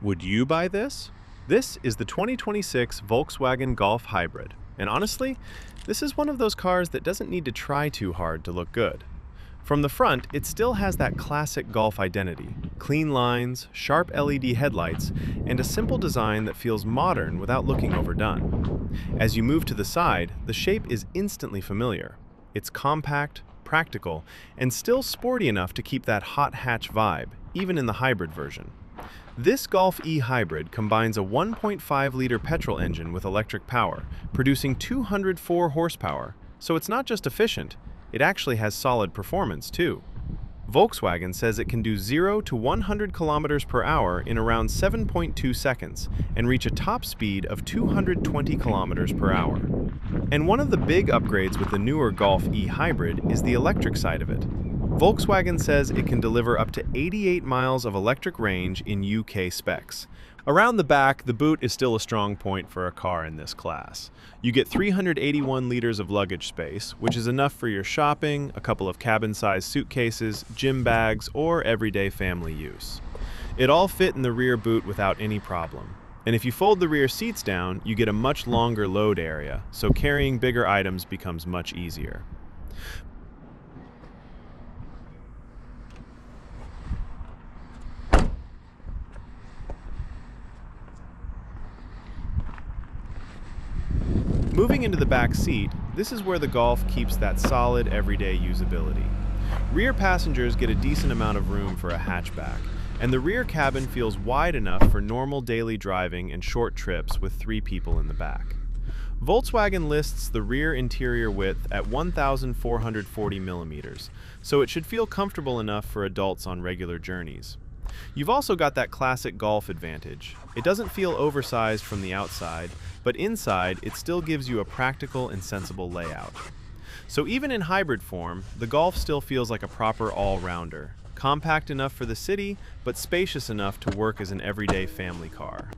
Would you buy this? This is the 2026 Volkswagen Golf Hybrid. And honestly, this is one of those cars that doesn't need to try too hard to look good. From the front, it still has that classic Golf identity: clean lines, sharp LED headlights, and a simple design that feels modern without looking overdone. As you move to the side, the shape is instantly familiar. It's compact, practical, and still sporty enough to keep that hot hatch vibe, even in the hybrid version. This Golf E Hybrid combines a 1.5-liter petrol engine with electric power, producing 204 horsepower, so it's not just efficient, it actually has solid performance too. Volkswagen says it can do 0 to 100 kilometers per hour in around 7.2 seconds and reach a top speed of 220 kilometers per hour. And one of the big upgrades with the newer Golf E Hybrid is the electric side of it. Volkswagen says it can deliver up to 88 miles of electric range in UK specs. Around the back, the boot is still a strong point for a car in this class. You get 381 liters of luggage space, which is enough for your shopping, a couple of cabin-sized suitcases, gym bags, or everyday family use. It all fit in the rear boot without any problem. And if you fold the rear seats down, you get a much longer load area, so carrying bigger items becomes much easier. Moving into the back seat, this is where the Golf keeps that solid everyday usability. Rear passengers get a decent amount of room for a hatchback, and the rear cabin feels wide enough for normal daily driving and short trips with 3 people in the back. Volkswagen lists the rear interior width at 1,440 millimeters, so it should feel comfortable enough for adults on regular journeys. You've also got that classic Golf advantage. It doesn't feel oversized from the outside, but inside it still gives you a practical and sensible layout. So even in hybrid form, the Golf still feels like a proper all-rounder. Compact enough for the city, but spacious enough to work as an everyday family car.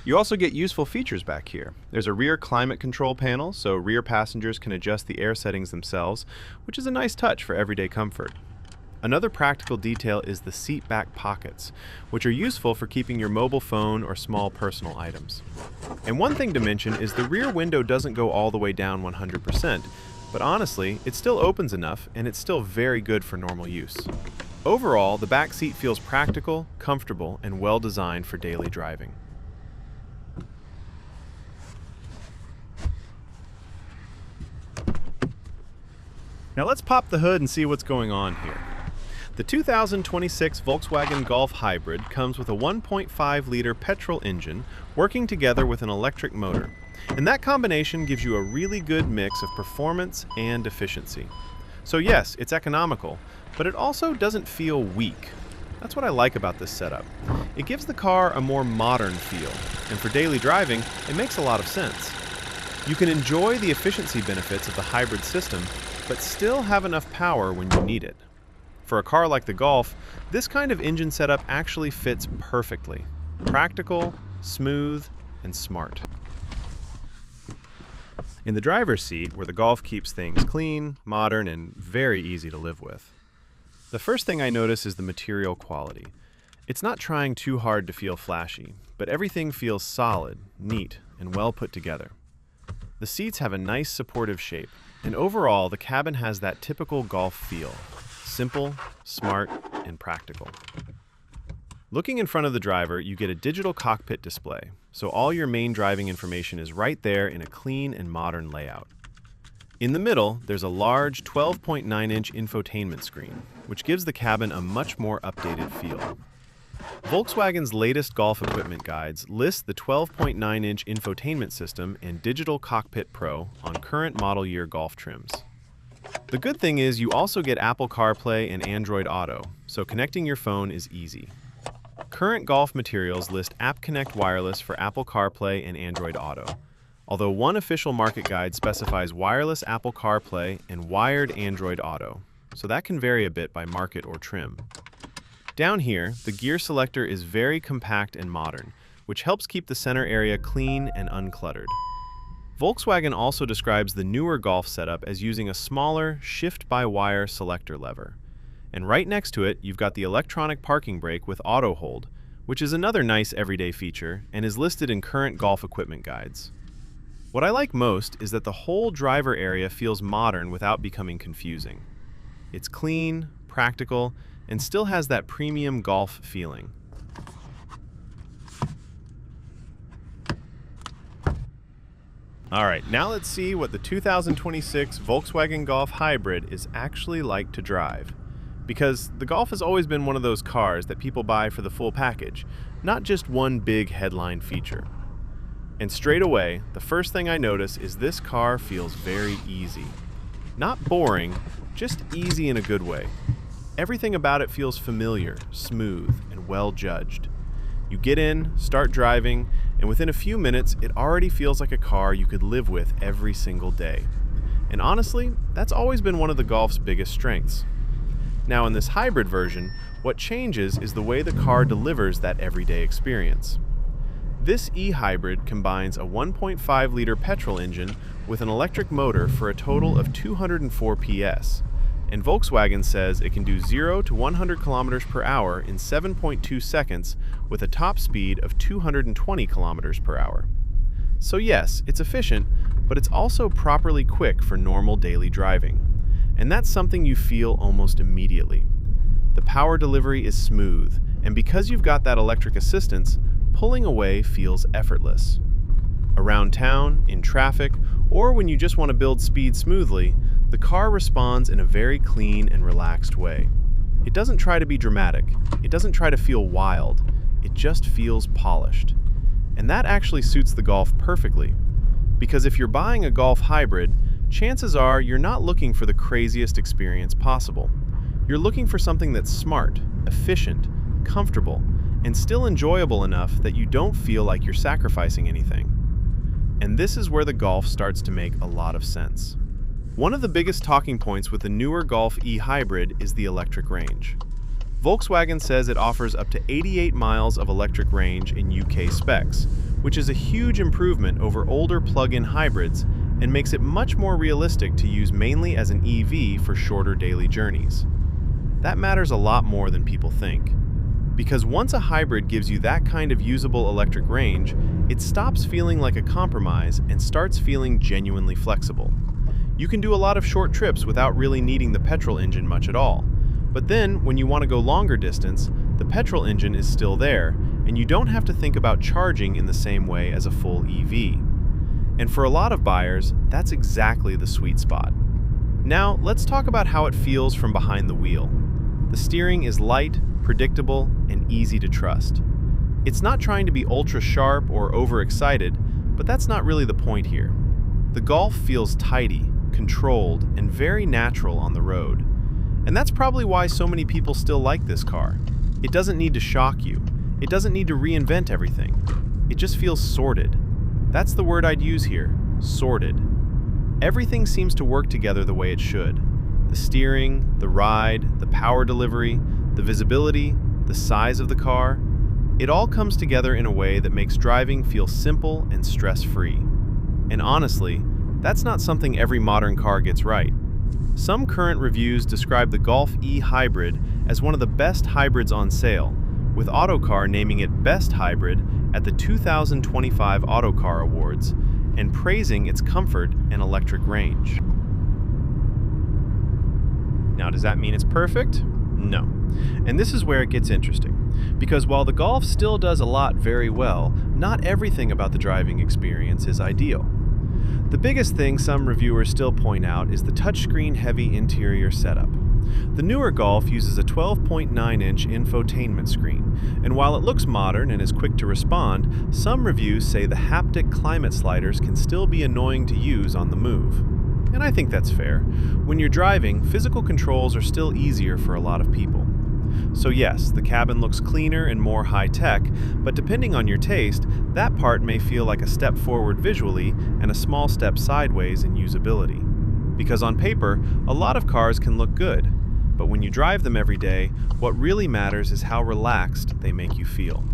You also get useful features back here. There's a rear climate control panel, so rear passengers can adjust the air settings themselves, which is a nice touch for everyday comfort. Another practical detail is the seat back pockets, which are useful for keeping your mobile phone or small personal items. And one thing to mention is the rear window doesn't go all the way down 100%, but honestly, it still opens enough and it's still very good for normal use. Overall, the back seat feels practical, comfortable, and well designed for daily driving. Now let's pop the hood and see what's going on here. The 2026 Volkswagen Golf Hybrid comes with a 1.5-liter petrol engine working together with an electric motor. And that combination gives you a really good mix of performance and efficiency. So yes, it's economical, but it also doesn't feel weak. That's what I like about this setup. It gives the car a more modern feel, and for daily driving, it makes a lot of sense. You can enjoy the efficiency benefits of the hybrid system, but still have enough power when you need it. For a car like the Golf, this kind of engine setup actually fits perfectly. Practical, smooth, and smart. In the driver's seat, where the Golf keeps things clean, modern, and very easy to live with. The first thing I notice is the material quality. It's not trying too hard to feel flashy, but everything feels solid, neat, and well put together. The seats have a nice supportive shape, and overall the cabin has that typical Golf feel. Simple, smart, and practical. Looking in front of the driver, you get a digital cockpit display, so all your main driving information is right there in a clean and modern layout. In the middle, there's a large 12.9-inch infotainment screen, which gives the cabin a much more updated feel. Volkswagen's latest Golf equipment guides list the 12.9-inch infotainment system and Digital Cockpit Pro on current model year Golf trims. The good thing is you also get Apple CarPlay and Android Auto, so connecting your phone is easy. Current Golf materials list App Connect Wireless for Apple CarPlay and Android Auto, although one official market guide specifies wireless Apple CarPlay and wired Android Auto, so that can vary a bit by market or trim. Down here, the gear selector is very compact and modern, which helps keep the center area clean and uncluttered. Volkswagen also describes the newer Golf setup as using a smaller shift-by-wire selector lever. And right next to it, you've got the electronic parking brake with auto hold, which is another nice everyday feature and is listed in current Golf equipment guides. What I like most is that the whole driver area feels modern without becoming confusing. It's clean, practical, and still has that premium Golf feeling. Alright, now let's see what the 2026 Volkswagen Golf Hybrid is actually like to drive. Because the Golf has always been one of those cars that people buy for the full package, not just one big headline feature. And straight away, the first thing I notice is this car feels very easy. Not boring, just easy in a good way. Everything about it feels familiar, smooth, and well judged. You get in, start driving, and within a few minutes, it already feels like a car you could live with every single day. And honestly, that's always been one of the Golf's biggest strengths. Now in this hybrid version, what changes is the way the car delivers that everyday experience. This e-hybrid combines a 1.5-liter petrol engine with an electric motor for a total of 204 PS, and Volkswagen says it can do 0 to 100 kilometers per hour in 7.2 seconds with a top speed of 220 kilometers per hour. So yes, it's efficient, but it's also properly quick for normal daily driving. And that's something you feel almost immediately. The power delivery is smooth, and because you've got that electric assistance, pulling away feels effortless. Around town, in traffic, or when you just want to build speed smoothly, the car responds in a very clean and relaxed way. It doesn't try to be dramatic, it doesn't try to feel wild, it just feels polished. And that actually suits the Golf perfectly, because if you're buying a Golf hybrid, chances are you're not looking for the craziest experience possible. You're looking for something that's smart, efficient, comfortable, and still enjoyable enough that you don't feel like you're sacrificing anything. And this is where the Golf starts to make a lot of sense. One of the biggest talking points with the newer Golf e-hybrid is the electric range. Volkswagen says it offers up to 88 miles of electric range in UK specs, which is a huge improvement over older plug-in hybrids and makes it much more realistic to use mainly as an EV for shorter daily journeys. That matters a lot more than people think. Because once a hybrid gives you that kind of usable electric range, it stops feeling like a compromise and starts feeling genuinely flexible. You can do a lot of short trips without really needing the petrol engine much at all. But then, when you want to go longer distance, the petrol engine is still there, and you don't have to think about charging in the same way as a full EV. And for a lot of buyers, that's exactly the sweet spot. Now, let's talk about how it feels from behind the wheel. The steering is light, predictable, and easy to trust. It's not trying to be ultra sharp or overexcited, but that's not really the point here. The Golf feels tidy, controlled, and very natural on the road. And that's probably why so many people still like this car. It doesn't need to shock you. It doesn't need to reinvent everything. It just feels sorted. That's the word I'd use here, sorted. Everything seems to work together the way it should. The steering, the ride, the power delivery, the visibility, the size of the car. It all comes together in a way that makes driving feel simple and stress-free. And honestly, that's not something every modern car gets right. Some current reviews describe the Golf e-hybrid as one of the best hybrids on sale, with Autocar naming it Best Hybrid at the 2025 Autocar Awards and praising its comfort and electric range. Now, does that mean it's perfect? No. And this is where it gets interesting, because while the Golf still does a lot very well, not everything about the driving experience is ideal. The biggest thing some reviewers still point out is the touchscreen-heavy interior setup. The newer Golf uses a 12.9-inch infotainment screen, and while it looks modern and is quick to respond, some reviews say the haptic climate sliders can still be annoying to use on the move. And I think that's fair. When you're driving, physical controls are still easier for a lot of people. So yes, the cabin looks cleaner and more high-tech, but depending on your taste, that part may feel like a step forward visually and a small step sideways in usability. Because on paper, a lot of cars can look good, but when you drive them every day, what really matters is how relaxed they make you feel.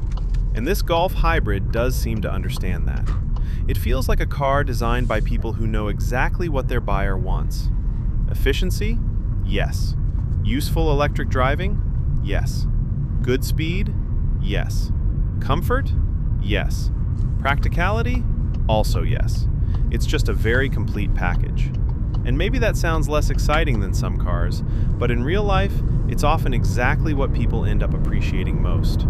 And this Golf hybrid does seem to understand that. It feels like a car designed by people who know exactly what their buyer wants. Efficiency? Yes. Useful electric driving? Yes. Good speed? Yes. Comfort? Yes. Practicality? Also yes. It's just a very complete package. And maybe that sounds less exciting than some cars, but in real life, it's often exactly what people end up appreciating most.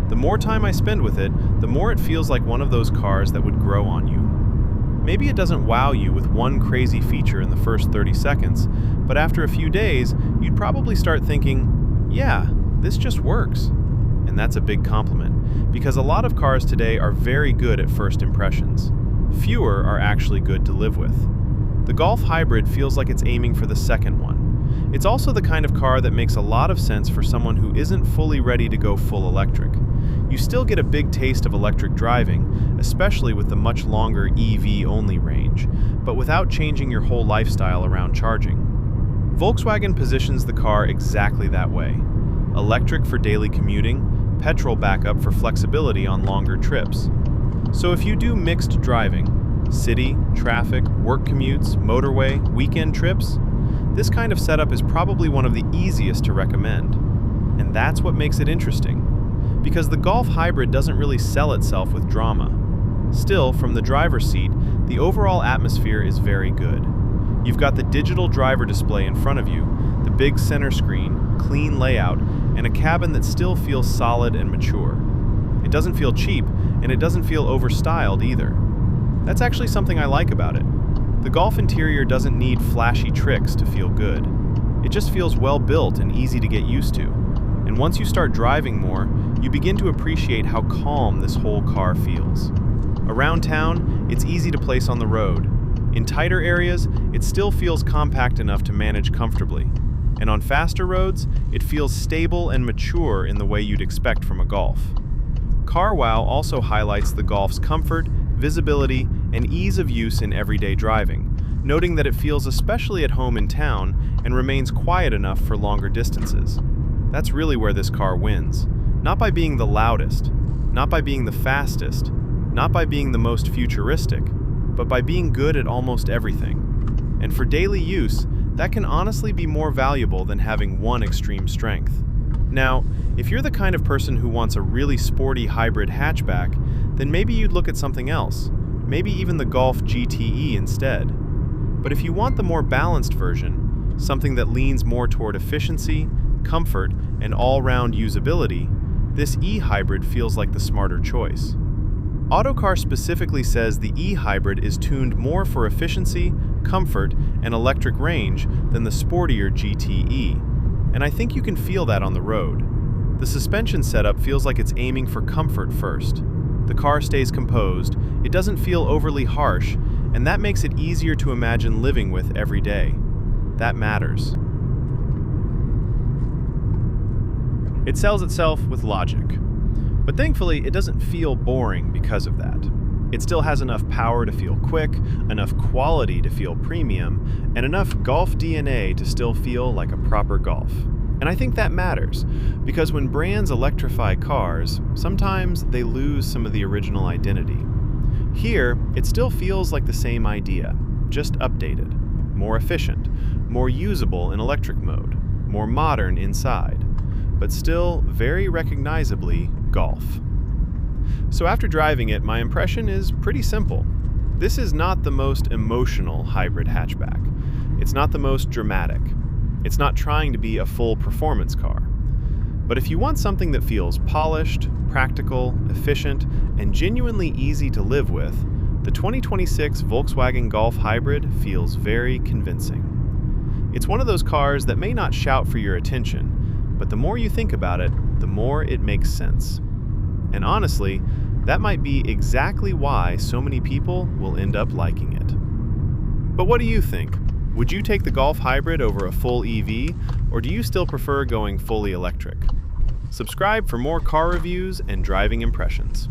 The more time I spend with it, the more it feels like one of those cars that would grow on you. Maybe it doesn't wow you with one crazy feature in the first 30 seconds, but after a few days, you'd probably start thinking, yeah, this just works. And that's a big compliment, because a lot of cars today are very good at first impressions. Fewer are actually good to live with. The Golf Hybrid feels like it's aiming for the second one. It's also the kind of car that makes a lot of sense for someone who isn't fully ready to go full electric. You still get a big taste of electric driving, especially with the much longer EV-only range, but without changing your whole lifestyle around charging. Volkswagen positions the car exactly that way. Electric for daily commuting, petrol backup for flexibility on longer trips. So if you do mixed driving, city, traffic, work commutes, motorway, weekend trips, this kind of setup is probably one of the easiest to recommend. And that's what makes it interesting, because the Golf Hybrid doesn't really sell itself with drama. Still, from the driver's seat, the overall atmosphere is very good. You've got the digital driver display in front of you, the big center screen, clean layout, and a cabin that still feels solid and mature. It doesn't feel cheap, and it doesn't feel overstyled either. That's actually something I like about it. The Golf interior doesn't need flashy tricks to feel good. It just feels well built and easy to get used to. And once you start driving more, you begin to appreciate how calm this whole car feels. Around town, it's easy to place on the road. In tighter areas, it still feels compact enough to manage comfortably. And on faster roads, it feels stable and mature in the way you'd expect from a Golf. CarWow also highlights the Golf's comfort, visibility, and ease of use in everyday driving, noting that it feels especially at home in town and remains quiet enough for longer distances. That's really where this car wins. Not by being the loudest, not by being the fastest, not by being the most futuristic, but by being good at almost everything. And for daily use, that can honestly be more valuable than having one extreme strength. Now, if you're the kind of person who wants a really sporty hybrid hatchback, then maybe you'd look at something else, maybe even the Golf GTE instead. But if you want the more balanced version, something that leans more toward efficiency, comfort, and all-round usability, this e-hybrid feels like the smarter choice. Autocar specifically says the e-hybrid is tuned more for efficiency, comfort, and electric range than the sportier GTE. And I think you can feel that on the road. The suspension setup feels like it's aiming for comfort first. The car stays composed, it doesn't feel overly harsh, and that makes it easier to imagine living with every day. That matters. It sells itself with logic. But thankfully, it doesn't feel boring because of that. It still has enough power to feel quick, enough quality to feel premium, and enough Golf DNA to still feel like a proper Golf. And I think that matters, because when brands electrify cars, sometimes they lose some of the original identity. Here, it still feels like the same idea, just updated. More efficient, more usable in electric mode, more modern inside, but still very recognizably Golf. So after driving it, my impression is pretty simple. This is not the most emotional hybrid hatchback. It's not the most dramatic. It's not trying to be a full performance car. But if you want something that feels polished, practical, efficient, and genuinely easy to live with, the 2026 Volkswagen Golf Hybrid feels very convincing. It's one of those cars that may not shout for your attention, but the more you think about it, the more it makes sense. And honestly, that might be exactly why so many people will end up liking it. But what do you think? Would you take the Golf Hybrid over a full EV, or do you still prefer going fully electric? Subscribe for more car reviews and driving impressions.